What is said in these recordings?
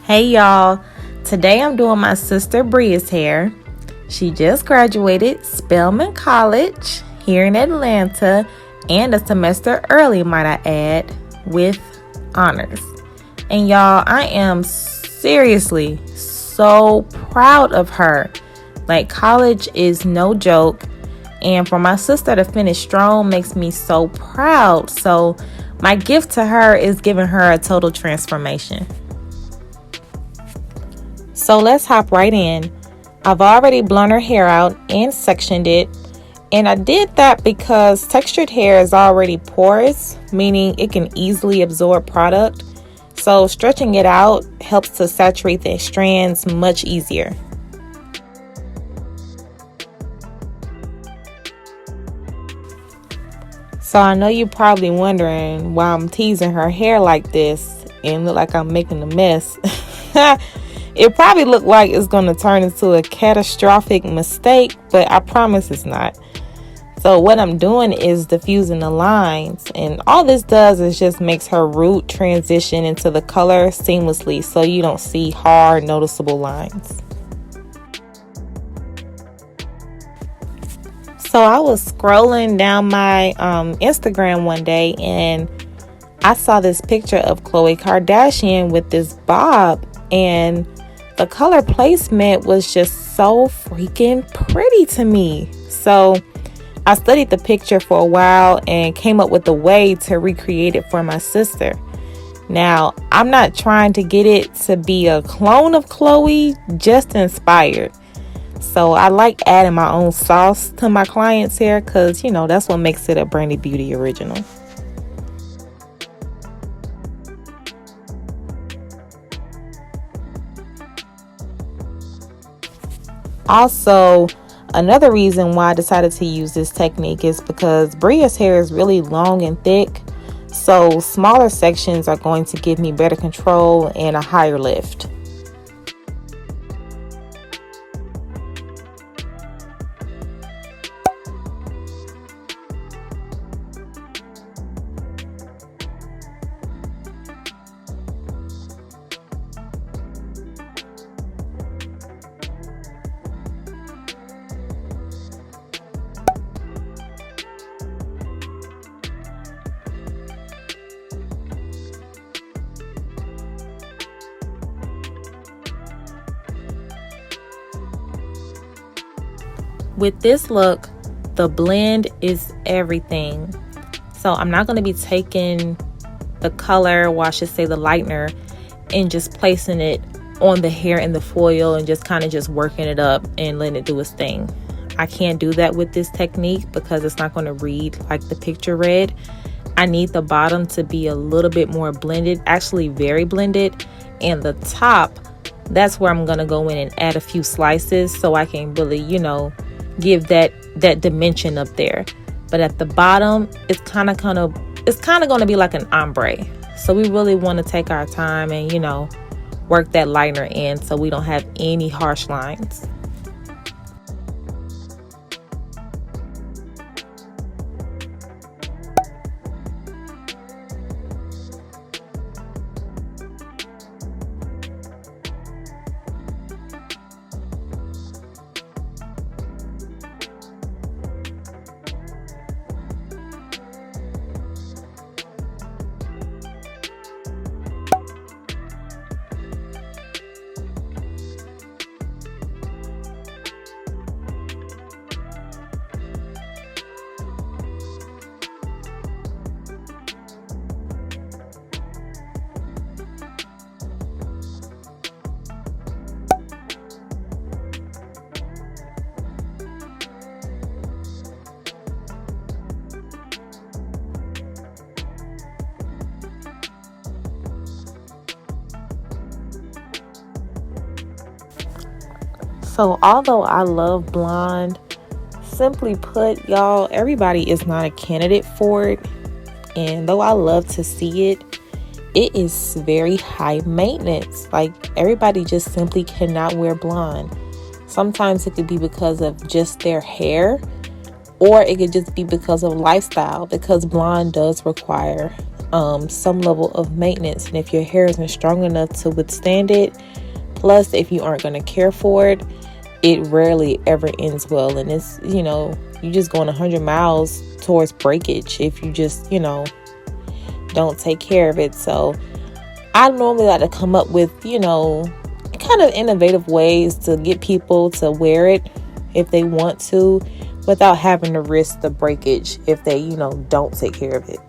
Hey y'all, today I'm doing my sister Bria's hair. She just graduated Spelman College here in Atlanta, and a semester early, might I add, with honors. And y'all, I am seriously so proud of her. Like, college is no joke, and for my sister to finish strong makes me so proud. So my gift to her is giving her a total transformation. So let's hop right in. I've already blown her hair out and sectioned it. And I did that because textured hair is already porous, meaning it can easily absorb product. So stretching it out helps to saturate the strands much easier. So I know you're probably wondering why I'm teasing her hair like this and look like I'm making a mess. It probably looked like it's going to turn into a catastrophic mistake, but I promise it's not. So what I'm doing is diffusing the lines, and all this does is just makes her root transition into the color seamlessly so you don't see hard, noticeable lines. So I was scrolling down my Instagram one day, and I saw this picture of Khloe Kardashian with this bob, and the color placement was just so freaking pretty to me. So I studied the picture for a while and came up with a way to recreate it for my sister. Now, I'm not trying to get it to be a clone of Khloe, just inspired. So I like adding my own sauce to my clients' hair because, that's what makes it a Brandy Beauty original. Also, another reason why I decided to use this technique is because Bria's hair is really long and thick, so smaller sections are going to give me better control and a higher lift. With this look, the blend is everything. So I'm not going to be taking the color, or I should say the lightener, and just placing it on the hair in the foil and just kind of just working it up and letting it do its thing. I can't do that with this technique because it's not going to read like the picture read. I need the bottom to be a little bit more blended, actually very blended, and the top, that's where I'm going to go in and add a few slices so I can really, give that dimension up there. But at the bottom, it's kind of going to be like an ombre. So we really want to take our time and work that lightener in so we don't have any harsh lines. So although I love blonde, simply put, y'all, everybody is not a candidate for it. And though I love to see it, it is very high maintenance. Like, everybody just simply cannot wear blonde. Sometimes it could be because of just their hair, or it could just be because of lifestyle, because blonde does require some level of maintenance, and if your hair isn't strong enough to withstand it, plus if you aren't going to care for it, it rarely ever ends well. And it's, you're just going 100 miles towards breakage if you just, don't take care of it. So I normally like to come up with, kind of innovative ways to get people to wear it if they want to, without having to risk the breakage if they, don't take care of it.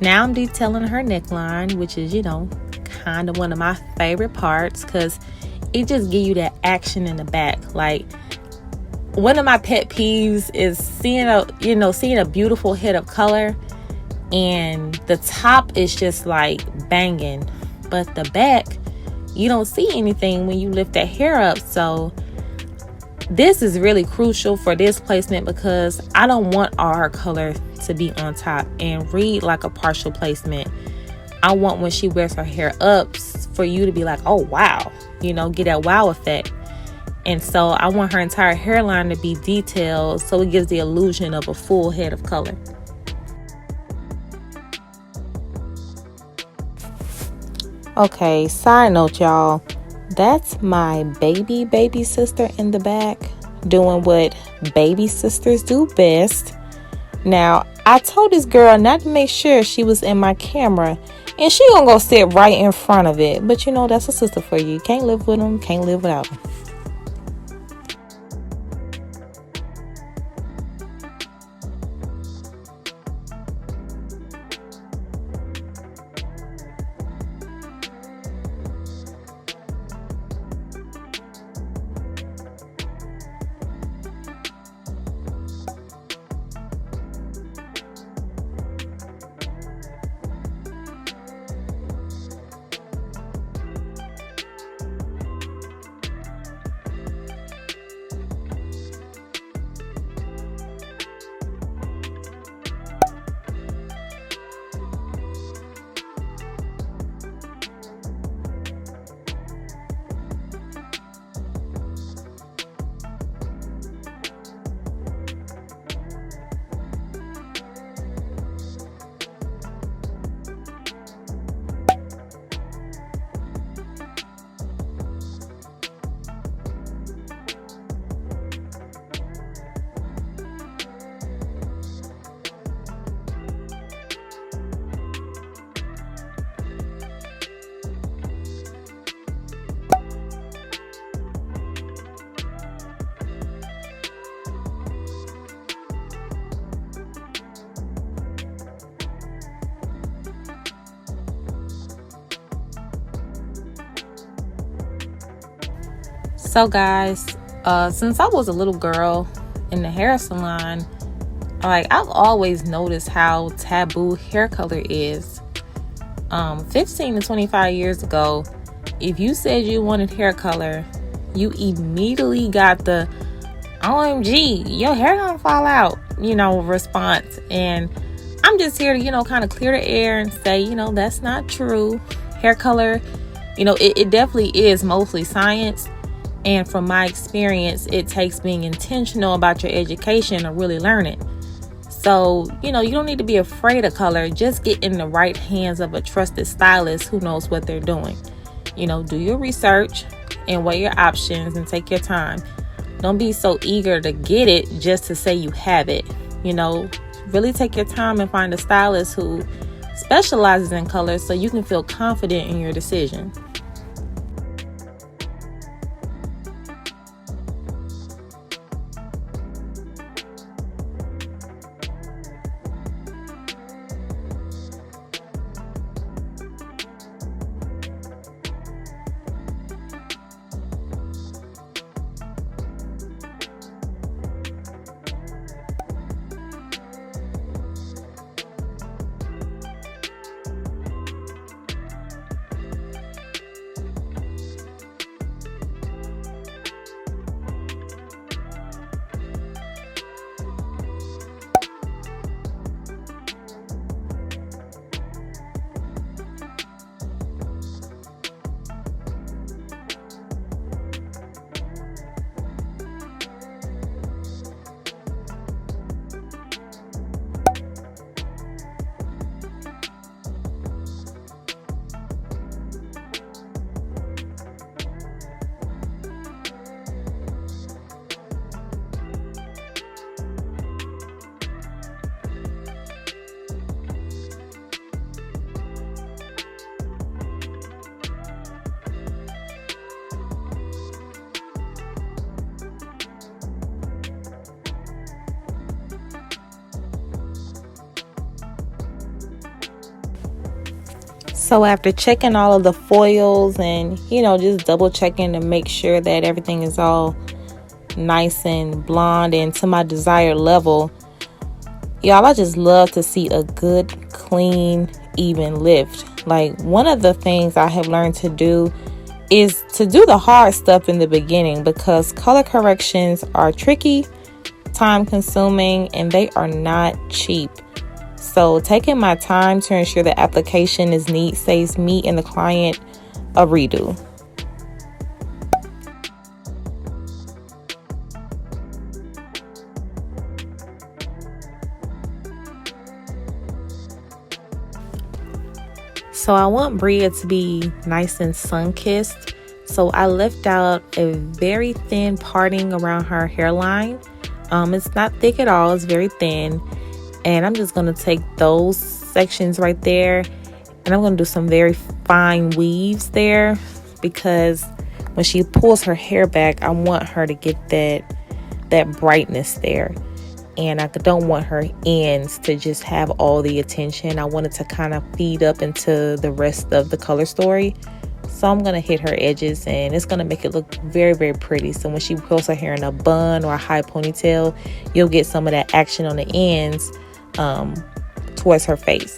Now I'm detailing her neckline, which is, kind of one of my favorite parts, because it just gives you that action in the back. Like, one of my pet peeves is seeing a beautiful head of color and the top is just like banging, but the back, you don't see anything when you lift that hair up. So this is really crucial for this placement, because I don't want all her color to be on top and read like a partial placement. I want, when she wears her hair up, for you to be like, oh wow, get that wow effect. And so I want her entire hairline to be detailed, so it gives the illusion of a full head of color. Okay, side note, y'all, that's my baby sister in the back doing what baby sisters do best. Now, I told this girl not to make sure she was in my camera, and she gonna go sit right in front of it. But that's a sister for you. Can't live with them, can't live without them. So guys, since I was a little girl in the hair salon, I've always noticed how taboo hair color is. 15 to 25 years ago, if you said you wanted hair color, you immediately got the OMG, your hair gonna fall out, response. And I'm just here to, kind of clear the air and say, that's not true. Hair color, it definitely is mostly science. And from my experience, it takes being intentional about your education to really learn it. So, you don't need to be afraid of color. Just get in the right hands of a trusted stylist who knows what they're doing. Do your research and weigh your options and take your time. Don't be so eager to get it just to say you have it. Really take your time and find a stylist who specializes in color so you can feel confident in your decision. So after checking all of the foils and, just double checking to make sure that everything is all nice and blonde and to my desired level, y'all, I just love to see a good, clean, even lift. Like, one of the things I have learned to do is to do the hard stuff in the beginning, because color corrections are tricky, time consuming, and they are not cheap. So taking my time to ensure the application is neat saves me and the client a redo. So I want Bria to be nice and sun-kissed. So I left out a very thin parting around her hairline. It's not thick at all, it's very thin. And I'm just going to take those sections right there, and I'm going to do some very fine weaves there, because when she pulls her hair back, I want her to get that brightness there. And I don't want her ends to just have all the attention. I want it to kind of feed up into the rest of the color story. So I'm going to hit her edges, and it's going to make it look very, very pretty. So when she pulls her hair in a bun or a high ponytail, you'll get some of that action on the ends towards her face.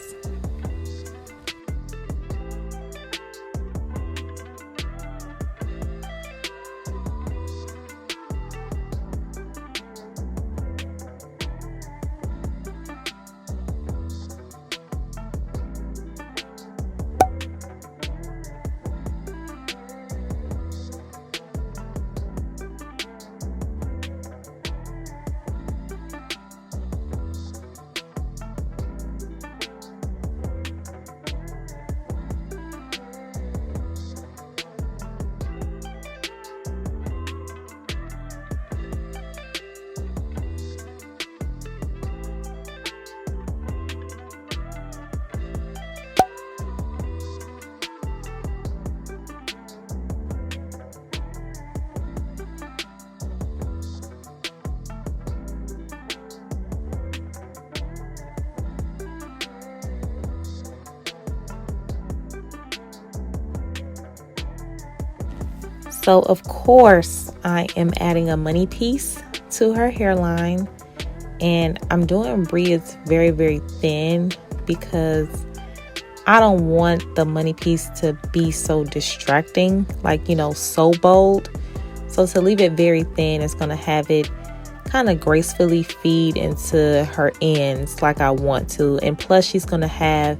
So of course I am adding a money piece to her hairline, and I'm doing Bria's very, very thin because I don't want the money piece to be so distracting, like, so bold. So to leave it very thin, it's going to have it kind of gracefully feed into her ends like I want to. And plus she's going to have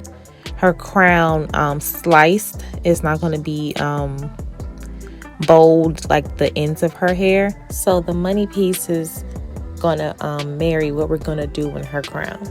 her crown sliced. It's not going to be bold like the ends of her hair. So the money piece is gonna marry what we're gonna do in her crown.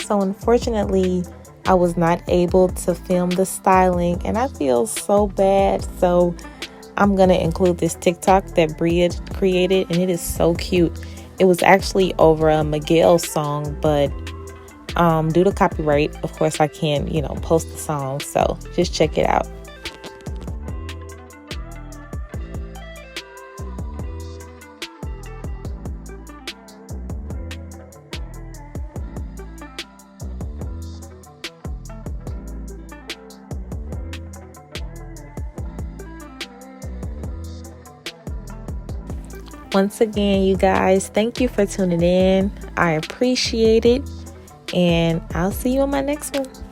So unfortunately, I was not able to film the styling and I feel so bad. So I'm going to include this TikTok that Bria created, and it is so cute. It was actually over a Miguel song, but due to copyright, of course, I can't, post the song. So just check it out. Once again, you guys, thank you for tuning in. I appreciate it. And I'll see you on my next one.